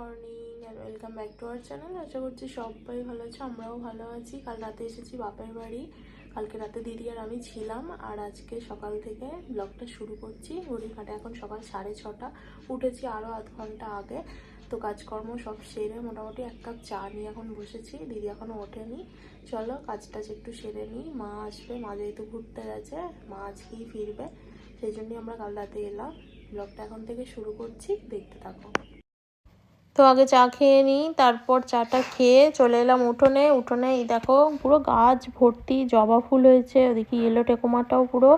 Morning and welcome back to our channel. আশা করছি সবাই ভালো আছে, আমরাও ভালো আছি। কাল রাতে এসেছি বাপের বাড়ি, কালকে রাতে দিদি আর আমি ছিলাম। আর আজকে সকাল থেকে ব্লগটা শুরু করছি। ঘড়ির কাঁটায় এখন সকাল 6:30। উঠেছি আরও আধ ঘন্টা আগে। তো কাজকর্ম সব সেরে মোটামুটি এক কাপ চা নিয়ে এখন বসেছি। দিদি এখনও ওঠেনি। চলো কাজটা একটু সেরে নিই। মা আসবে, মা যেহেতু ঘুরতে গেছে, মা আজকেই ফিরবে, সেই জন্যই আমরা কাল রাতে এলাম। ব্লগটা এখন থেকে শুরু করছি, দেখতে থাকো। তো আগে চা খেয়ে নিই, তারপর চাটা খেয়ে চলে এলাম উঠোনে। এই দেখো পুরো গাছ ভর্তি জবা ফুল হয়েছে, ওদিকে ইয়েলো টেকোমাটাও পুরো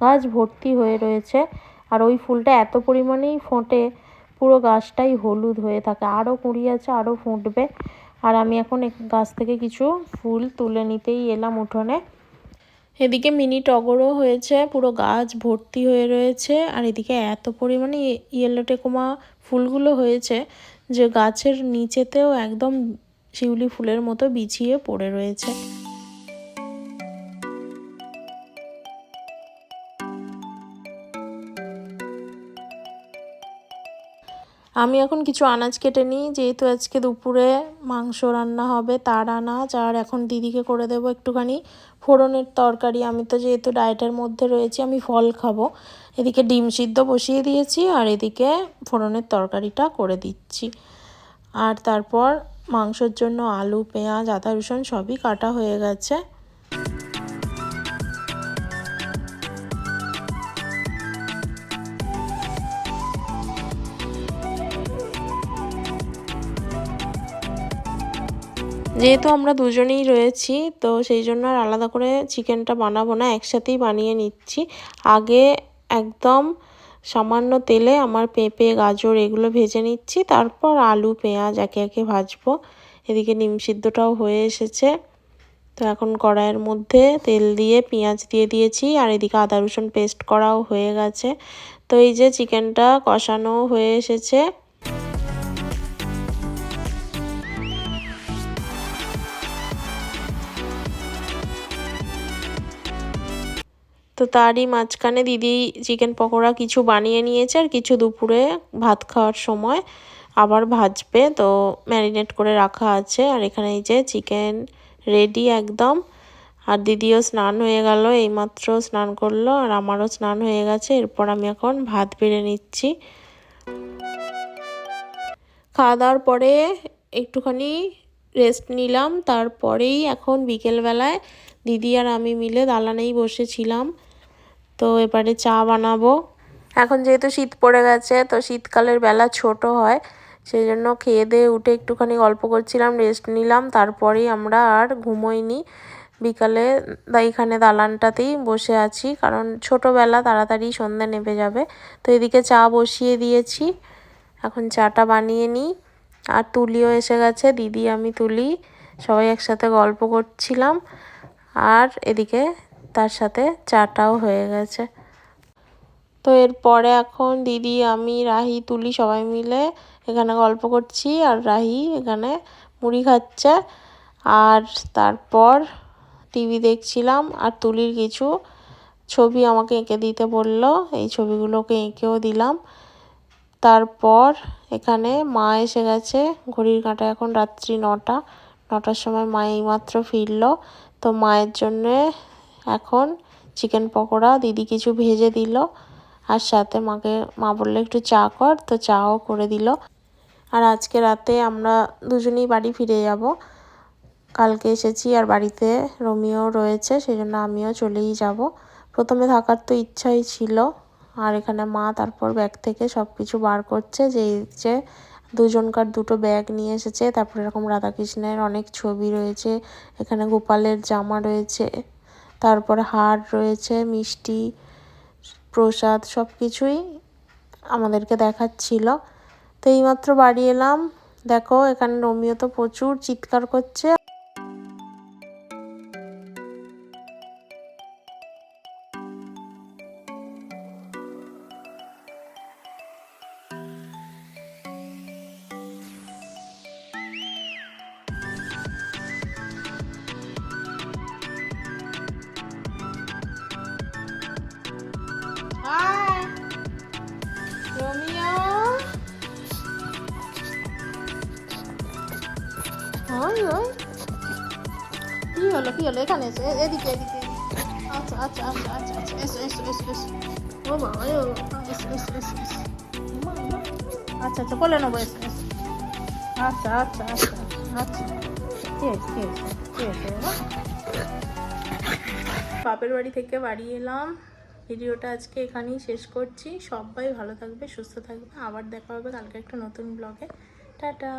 গাছ ভর্তি হয়ে রয়েছে। আর ওই ফুলটা এত পরিমাণেই ফোটে, পুরো গাছটাই হলুদ হয়ে থাকে। আরও কুঁড়ি আছে, আরও ফুটবে। আর আমি এখন গাছ থেকে কিছু ফুল তুলে নিতেই এলাম উঠোনে। এদিকে মিনি টগরও হয়েছে, পুরো গাছ ভর্তি হয়ে রয়েছে। আর এদিকে এত পরিমাণে ইয়েলো টেকোমা ফুলগুলো হয়েছে যে গাছের নিচেতেও একদম শিউলি ফুলের মতো বিছিয়ে পড়ে রয়েছে। আমি এখন কিছু আনাজ কেটে নিই, যেহেতু আজকে দুপুরে মাংস রান্না হবে তার আনাজ। আর এখন দিদিকে করে দেবো একটুখানি ফোড়নের তরকারি। আমি তো যেহেতু ডায়েটের মধ্যে রয়েছি, আমি ফল খাবো। এদিকে ডিম সিদ্ধ বসিয়ে দিয়েছি, আর এদিকে ফোড়নের তরকারিটা করে দিচ্ছি। আর তারপর মাংসের জন্য আলু, পেঁয়াজ, আদা, রসুন সবই কাটা হয়ে গেছে। যেহেতু আমরা দুজনেই রয়েছি, তো সেই জন্য আর আলাদা করে চিকেনটা বানাবো না, একসাথেই বানিয়ে নিচ্ছি। আগে একদম সামান্য তেলে আমার পেঁপে, গাজর এগুলো ভেজে নিচ্ছি, তারপর আলু, পেঁয়াজ একে একে ভাজবো। এদিকে ডিম সিদ্ধটাও হয়ে এসেছে। তো এখন কড়াইয়ের মধ্যে তেল দিয়ে পেঁয়াজ দিয়ে দিয়েছি, আর এদিকে আদা রসুন পেস্ট করাও হয়ে গেছে। তো এই যে চিকেনটা কষানো হয়ে এসেছে। তো তারই মাঝখানে দিদি চিকেন পকোড়া কিছু বানিয়ে নিয়েছে, আর কিছু দুপুরে ভাত খাওয়ার সময় আবার ভাজবে। তো ম্যারিনেট করে রাখা আছে। আর এখানে এই যে চিকেন রেডি একদম। আর দিদিও স্নান হয়ে গেল, এইমাত্র স্নান করলো, আর আমারও স্নান হয়ে গেছে। এরপর আমি এখন ভাত বেড়ে নিচ্ছি। খাওয়া দাওয়ার পরে একটুখানি রেস্ট নিলাম, তারপরেই এখন বিকেলবেলায় দিদি আর আমি মিলে দালানেই বসেছিলাম। তো এবারে চা বানাবো। এখন যেহেতু শীত পড়ে গেছে, তো শীতকালের বেলা ছোট হয়, সেই জন্য খেয়ে দিয়ে উঠে একটুখানি গল্প করছিলাম, রেস্ট নিলাম। তারপরেই আমরা আর ঘুমোইনি। বিকালে এইখানে দালানটাতেই বসে আছি, কারণ ছোটোবেলা তাড়াতাড়ি সন্ধ্যে নেমে যাবে। তো এদিকে চা বসিয়ে দিয়েছি, এখন চাটা বানিয়ে নিই। আর তুলিও এসে গেছে, দিদি আমি তুলি সবাই একসাথে গল্প করছিলাম। আর এদিকে তার সাথে চাটাও হয়ে গেছে। তো এরপরে এখন দিদি, আমি, রাহি, তুলি সবাই মিলে এখানে গল্প করছি, আর রাহি এখানে মুড়ি খাচ্ছে। আর তারপর টিভি দেখছিলাম। আর তুলির কিছু ছবি আমাকে এঁকে দিতে বললো, এই ছবিগুলোকে এঁকেও দিলাম। তারপর এখানে মা এসে গেছে। ঘড়ির কাঁটায় এখন রাত্রি 9টার সময় মা এইমাত্র ফিরলো। তো মায়ের জন্যে এখন চিকেন পকোড়া দিদি কিছু ভেজে দিল, আর সাথে মা বললো একটু চা কর, তো চাও করে দিল। আর আজকে রাতে আমরা দুজনেই বাড়ি ফিরে যাব। কালকে এসেছি, আর বাড়িতে রোমিও রয়েছে, সেই জন্য আমিও চলেই যাব। প্রথমে থাকার তো ইচ্ছাই ছিল। আর এখানে মা তারপর ব্যাগ থেকে সব কিছু বার করছে, যে দুজনকার দুটো ব্যাগ নিয়ে এসেছে। তারপর এরকম রাধাকৃষ্ণের অনেক ছবি রয়েছে, এখানে গোপালের জামা রয়েছে, তারপর হার রয়েছে, মিষ্টি, প্রসাদ সব কিছুই আমাদেরকে দেখাচ্ছিল। তো এইমাত্র বাড়ি এলাম। দেখো এখানে রোমিও তো প্রচুর চিৎকার করছে। রোমিও ওই ওই কি হলো এখানে এসো, এদিকে এদিকে। আচ্ছা আচ্ছা আচ্ছা আচ্ছা আচ্ছা, এসো এসো এসো এসো। ও বাবা, ও বাবা, এসো এসো এসো এসো। আচ্ছা আচ্ছা, বলে নেবো, এসো এসো। আচ্ছা আচ্ছা আচ্ছা আচ্ছা, ঠিক আছে ঠিক আছে ঠিক আছে বাবা। বাপের বাড়ি থেকে বাড়ি এলাম, ভিডিওটা আজকে এখানেই শেষ করছি। সবাই ভালো থাকবে, সুস্থ থাকবে, আবার দেখা হবে কালকে একটা নতুন ব্লগে। টাটা।